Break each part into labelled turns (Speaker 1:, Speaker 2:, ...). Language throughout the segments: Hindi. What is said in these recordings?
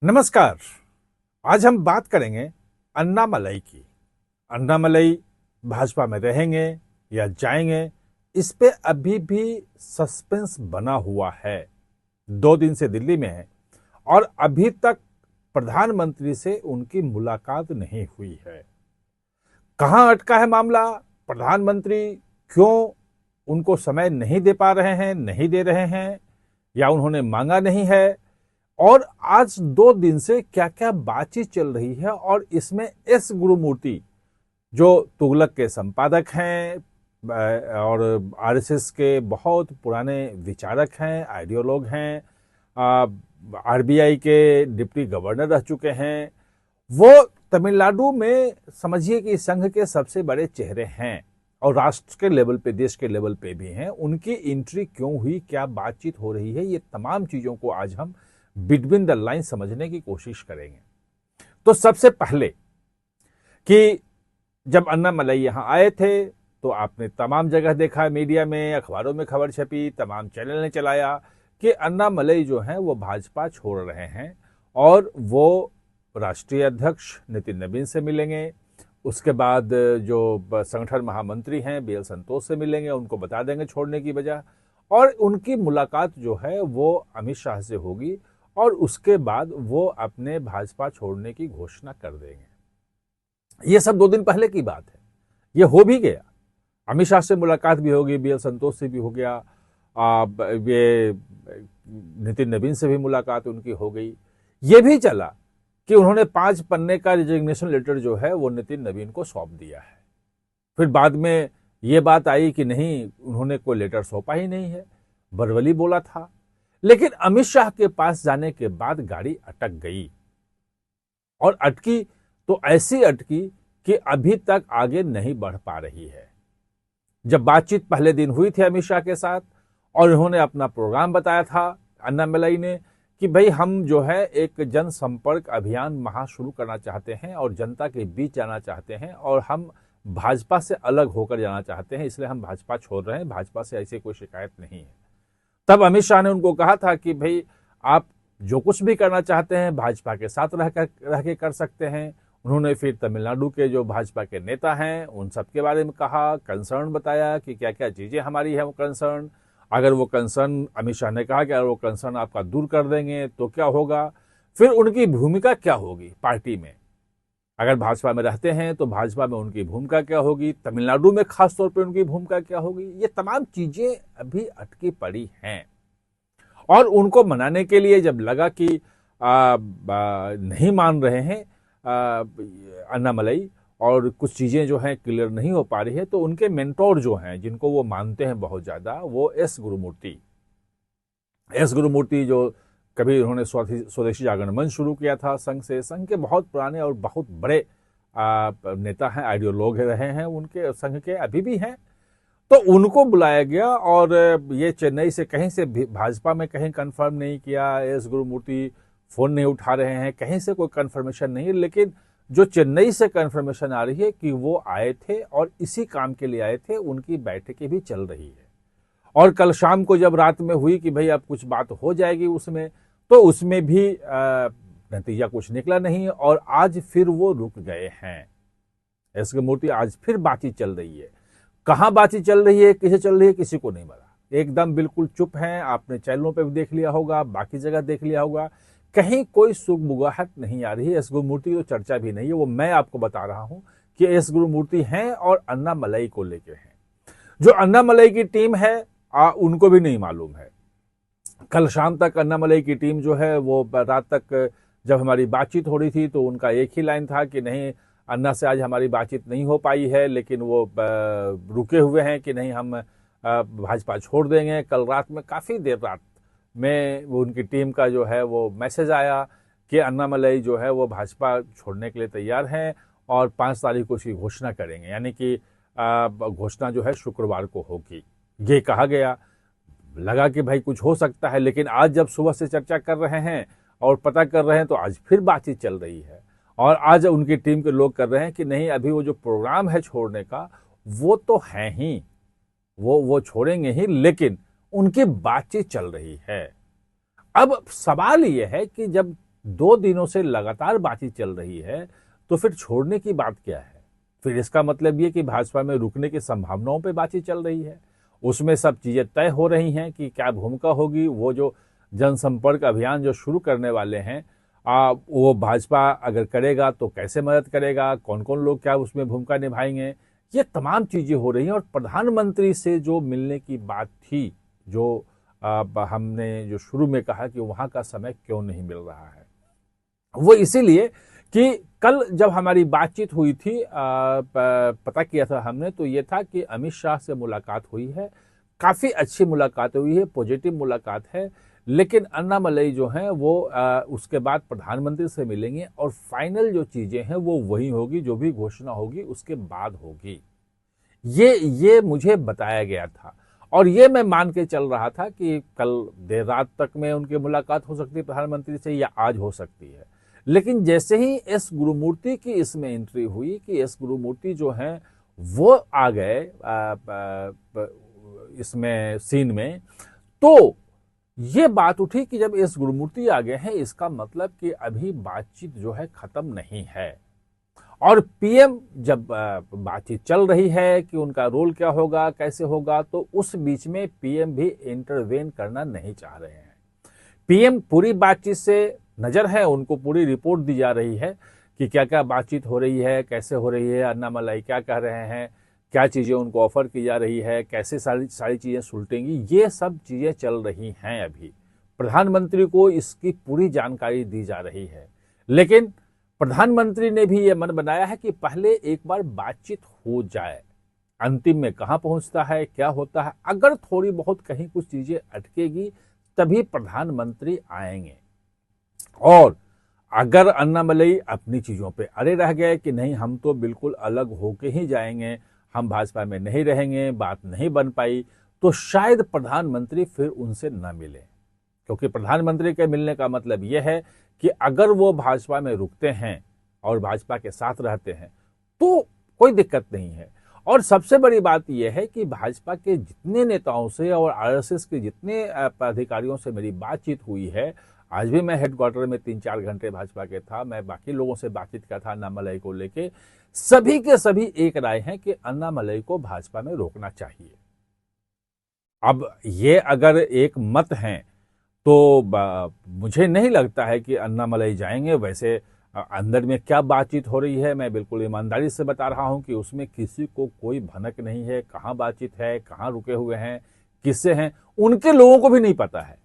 Speaker 1: नमस्कार। आज हम बात करेंगे अन्नामलई की। अन्नामलई भाजपा में रहेंगे या जाएंगे, इस पे अभी भी सस्पेंस बना हुआ है। 2 दिन से दिल्ली में है और अभी तक प्रधानमंत्री से उनकी मुलाकात नहीं हुई है। कहां अटका है मामला? प्रधानमंत्री क्यों उनको समय नहीं दे पा रहे हैं, नहीं दे रहे हैं, या उन्होंने मांगा नहीं है? और आज 2 दिन से क्या क्या बातचीत चल रही है, और इसमें एस गुरुमूर्ति जो तुगलक के संपादक हैं और आरएसएस के बहुत पुराने विचारक हैं, आइडियोलॉग हैं, आरबीआई के डिप्टी गवर्नर रह चुके हैं, वो तमिलनाडु में समझिए कि संघ के सबसे बड़े चेहरे हैं और राष्ट्र के लेवल पे, देश के लेवल पे भी हैं। उनकी एंट्री क्यों हुई, क्या बातचीत हो रही है, ये तमाम चीजों को आज हम बिटवीन द लाइन समझने की कोशिश करेंगे। तो सबसे पहले कि जब अन्नामलई यहां आए थे तो आपने तमाम जगह देखा, मीडिया में, अखबारों में खबर छपी, तमाम चैनल ने चलाया कि अन्नामलई जो हैं वो भाजपा छोड़ रहे हैं और वो राष्ट्रीय अध्यक्ष नितिन नवीन से मिलेंगे। उसके बाद जो संगठन महामंत्री हैं बीएल संतोष से मिलेंगे, उनको बता देंगे छोड़ने की वजह, और उनकी मुलाकात जो है वो अमित शाह से होगी और उसके बाद वो अपने भाजपा छोड़ने की घोषणा कर देंगे। ये सब 2 दिन पहले की बात है, ये हो भी गया। अमित शाह से मुलाकात भी होगी, बीएल संतोष से भी हो गया, ये नितिन नवीन से भी मुलाकात उनकी हो गई। ये भी चला कि उन्होंने 5 पन्ने का रिजिग्नेशन लेटर जो है वो नितिन नवीन को सौंप दिया है। फिर बाद में ये बात आई कि नहीं, उन्होंने कोई लेटर सौंपा ही नहीं है, बरवली बोला था। लेकिन अमित शाह के पास जाने के बाद गाड़ी अटक गई, और अटकी तो ऐसी अटकी कि अभी तक आगे नहीं बढ़ पा रही है। जब बातचीत पहले दिन हुई थी अमित शाह के साथ और उन्होंने अपना प्रोग्राम बताया था अन्नामलई ने कि भाई हम जो है एक जनसंपर्क अभियान महा शुरू करना चाहते हैं और जनता के बीच जाना चाहते हैं और हम भाजपा से अलग होकर जाना चाहते हैं, इसलिए हम भाजपा छोड़ रहे हैं, भाजपा से ऐसी कोई शिकायत नहीं है। तब अमित शाह ने उनको कहा था कि भाई आप जो कुछ भी करना चाहते हैं भाजपा के साथ रह के कर सकते हैं। उन्होंने फिर तमिलनाडु के जो भाजपा के नेता हैं उन सब के बारे में कहा, कंसर्न बताया कि क्या क्या चीजें हमारी है वो कंसर्न। अगर वो कंसर्न, अमित शाह ने कहा कि अगर वो कंसर्न आपका दूर कर देंगे तो क्या होगा, फिर उनकी भूमिका क्या होगी पार्टी में, अगर भाजपा में रहते हैं तो भाजपा में उनकी भूमिका क्या होगी, तमिलनाडु में खासतौर पर उनकी भूमिका क्या होगी। ये तमाम चीजें अभी अटकी पड़ी हैं और उनको मनाने के लिए जब लगा कि नहीं मान रहे हैं अन्नामलई और कुछ चीजें जो हैं क्लियर नहीं हो पा रही है, तो उनके मेंटोर जो हैं जिनको वो मानते हैं बहुत ज्यादा, वो एस गुरुमूर्ति जो कभी उन्होंने स्वदेशी जागरण मंच शुरू किया था संघ से, संघ के बहुत पुराने और बहुत बड़े नेता हैं, आइडियोलॉग रहे हैं उनके, संघ के अभी भी हैं। तो उनको बुलाया गया और ये चेन्नई से कहीं से भाजपा में कहीं कंफर्म नहीं किया, एस गुरुमूर्ति फोन नहीं उठा रहे हैं, कहीं से कोई कंफर्मेशन नहीं है। लेकिन जो चेन्नई से कंफर्मेशन आ रही है कि वो आए थे और इसी काम के लिए आए थे, उनकी बैठकें भी चल रही है। और कल शाम को जब रात में हुई कि भाई अब कुछ बात हो जाएगी उसमें, तो उसमें भी नतीजा कुछ निकला नहीं और आज फिर वो रुक गए हैं। एस गुरुमूर्ति आज फिर बातचीत चल रही है। कहां बातचीत चल रही है, किसे चल रही है, किसी को नहीं पता, एकदम बिल्कुल चुप हैं। आपने चैनलों पे भी देख लिया होगा, बाकी जगह देख लिया होगा, कहीं कोई सुगबुगाहट नहीं आ रही है। एस गुरुमूर्ति तो चर्चा भी नहीं है, वो मैं आपको बता रहा हूं कि एस गुरुमूर्ति हैं और अन्नामलई को लेके हैं। जो अन्नामलई की टीम है उनको भी नहीं मालूम है। कल शाम तक अन्नामलई की टीम जो है वो रात तक जब हमारी बातचीत हो रही थी तो उनका एक ही लाइन था कि नहीं, अन्ना से आज हमारी बातचीत नहीं हो पाई है, लेकिन वो रुके हुए हैं कि नहीं हम भाजपा छोड़ देंगे। कल रात में काफ़ी देर रात में वो उनकी टीम का जो है वो मैसेज आया कि अन्नामलई जो है वो भाजपा छोड़ने के लिए तैयार हैं और 5 तारीख को उसकी घोषणा करेंगे, यानी कि घोषणा जो है शुक्रवार को होगी। ये कहा गया, लगा कि भाई कुछ हो सकता है, लेकिन आज जब सुबह से चर्चा कर रहे हैं और पता कर रहे हैं तो आज फिर बातचीत चल रही है और आज उनकी टीम के लोग कर रहे हैं कि नहीं, अभी वो जो प्रोग्राम है छोड़ने का वो तो है ही, वो छोड़ेंगे ही, लेकिन उनकी बातचीत चल रही है। अब सवाल यह है कि जब 2 दिनों से लगातार बातचीत चल रही है, तो फिर छोड़ने की बात क्या है? फिर इसका मतलब ये कि भाजपा में रुकने की संभावनाओं पे बातचीत चल रही है। उसमें सब चीजें तय हो रही हैं कि क्या भूमिका होगी। वो जो जनसंपर्क अभियान जो शुरू करने वाले हैं, वो भाजपा अगर करेगा तो कैसे मदद करेगा, कौन कौन लोग क्या उसमें भूमिका निभाएंगे, ये तमाम चीजें हो रही हैं। और प्रधानमंत्री से जो मिलने की बात थी, जो हमने जो शुरू में कहा कि वहां का समय क्यों नहीं मिल रहा है, वो इसीलिए कि कल जब हमारी बातचीत हुई थी, पता किया था हमने, तो ये था कि अमित शाह से मुलाकात हुई है, काफी अच्छी मुलाकात हुई है, पॉजिटिव मुलाकात है। लेकिन अन्नामलई जो हैं वो उसके बाद प्रधानमंत्री से मिलेंगे और फाइनल जो चीजें हैं वो वही होगी, जो भी घोषणा होगी उसके बाद होगी। ये मुझे बताया गया था और ये मैं मान के चल रहा था कि कल देर रात तक में उनकी मुलाकात हो सकती है प्रधानमंत्री से, या आज हो सकती है। लेकिन जैसे ही एस गुरुमूर्ति की इसमें एंट्री हुई कि एस गुरुमूर्ति जो हैं वो आ गए इसमें सीन में, तो ये बात उठी कि जब एस गुरुमूर्ति आ गए हैं, इसका मतलब कि अभी बातचीत जो है खत्म नहीं है। और पीएम जब बातचीत चल रही है कि उनका रोल क्या होगा, कैसे होगा, तो उस बीच में पीएम भी इंटरवेन करना नहीं चाह रहे हैं। पीएम पूरी बातचीत से नजर है, उनको पूरी रिपोर्ट दी जा रही है कि क्या क्या बातचीत हो रही है, कैसे हो रही है, अन्नामलाई क्या कह रहे हैं, क्या चीजें उनको ऑफर की जा रही है, कैसे सारी चीजें सुलटेंगी, ये सब चीजें चल रही हैं। अभी प्रधानमंत्री को इसकी पूरी जानकारी दी जा रही है। लेकिन प्रधानमंत्री ने भी ये मन बनाया है कि पहले एक बार बातचीत हो जाए, अंतिम में कहां पहुंचता है, क्या होता है, अगर थोड़ी बहुत कहीं कुछ चीजें अटकेगी तभी प्रधानमंत्री आएंगे। और अगर अन्नामलई अपनी चीजों पे अड़े रह गए कि नहीं हम तो बिल्कुल अलग होके ही जाएंगे, हम भाजपा में नहीं रहेंगे, बात नहीं बन पाई, तो शायद प्रधानमंत्री फिर उनसे न मिले। क्योंकि प्रधानमंत्री के मिलने का मतलब यह है कि अगर वो भाजपा में रुकते हैं और भाजपा के साथ रहते हैं तो कोई दिक्कत नहीं है। और सबसे बड़ी बात यह है कि भाजपा के जितने नेताओं से और आरएसएस के जितने पदाधिकारियों से मेरी बातचीत हुई है, आज भी मैं हेडक्वार्टर में 3-4 घंटे भाजपा के था, मैं बाकी लोगों से बातचीत कर था अन्नामलई को लेके, सभी के सभी एक राय है कि अन्नामलई को भाजपा में रोकना चाहिए। अब ये अगर एक मत है तो मुझे नहीं लगता है कि अन्नामलई जाएंगे। वैसे अंदर में क्या बातचीत हो रही है मैं बिल्कुल ईमानदारी से बता रहा हूं कि उसमें किसी को कोई भनक नहीं है, कहां बातचीत है, कहां रुके हुए हैं, किससे हैं, उनके लोगों को भी नहीं पता है।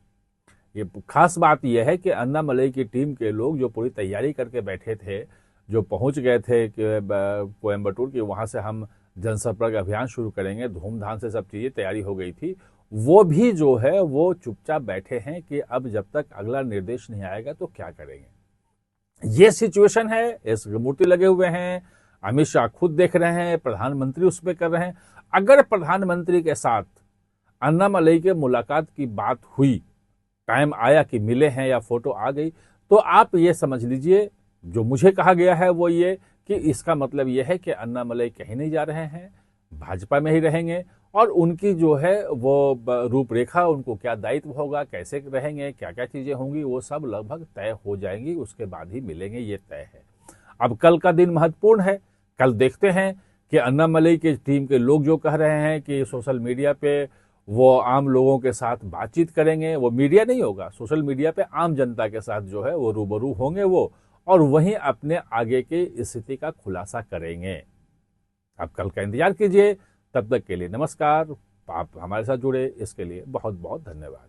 Speaker 1: ये खास बात यह है कि अन्नामलई की टीम के लोग जो पूरी तैयारी करके बैठे थे, जो पहुंच गए थे कोयम्बटूर की, वहां से हम जनसंपर्क अभियान शुरू करेंगे, धूमधाम से सब चीजें तैयारी हो गई थी, वो भी जो है वो चुपचाप बैठे हैं कि अब जब तक अगला निर्देश नहीं आएगा तो क्या करेंगे। ये सिचुएशन है। एस मूर्ति लगे हुए हैं, अमित शाह खुद देख रहे हैं, प्रधानमंत्री उस पर कर रहे हैं। अगर प्रधानमंत्री के साथ अन्नामलई के मुलाकात की बात हुई, टाइम आया कि मिले हैं या फोटो आ गई, तो आप ये समझ लीजिए जो मुझे कहा गया है वो ये कि इसका मतलब ये है कि अन्नामलई कहीं नहीं जा रहे हैं, भाजपा में ही रहेंगे। और उनकी जो है वो रूपरेखा, उनको क्या दायित्व होगा, कैसे रहेंगे, क्या क्या चीजें होंगी, वो सब लगभग तय हो जाएंगी, उसके बाद ही मिलेंगे, ये तय है। अब कल का दिन महत्वपूर्ण है। कल देखते हैं कि अन्नामलई के टीम के लोग जो कह रहे हैं कि सोशल मीडिया पे वो आम लोगों के साथ बातचीत करेंगे, वो मीडिया नहीं होगा, सोशल मीडिया पे आम जनता के साथ जो है वो रूबरू होंगे वो, और वहीं अपने आगे की स्थिति का खुलासा करेंगे। आप कल का इंतजार कीजिए। तब तक के लिए नमस्कार। आप हमारे साथ जुड़े इसके लिए बहुत बहुत धन्यवाद।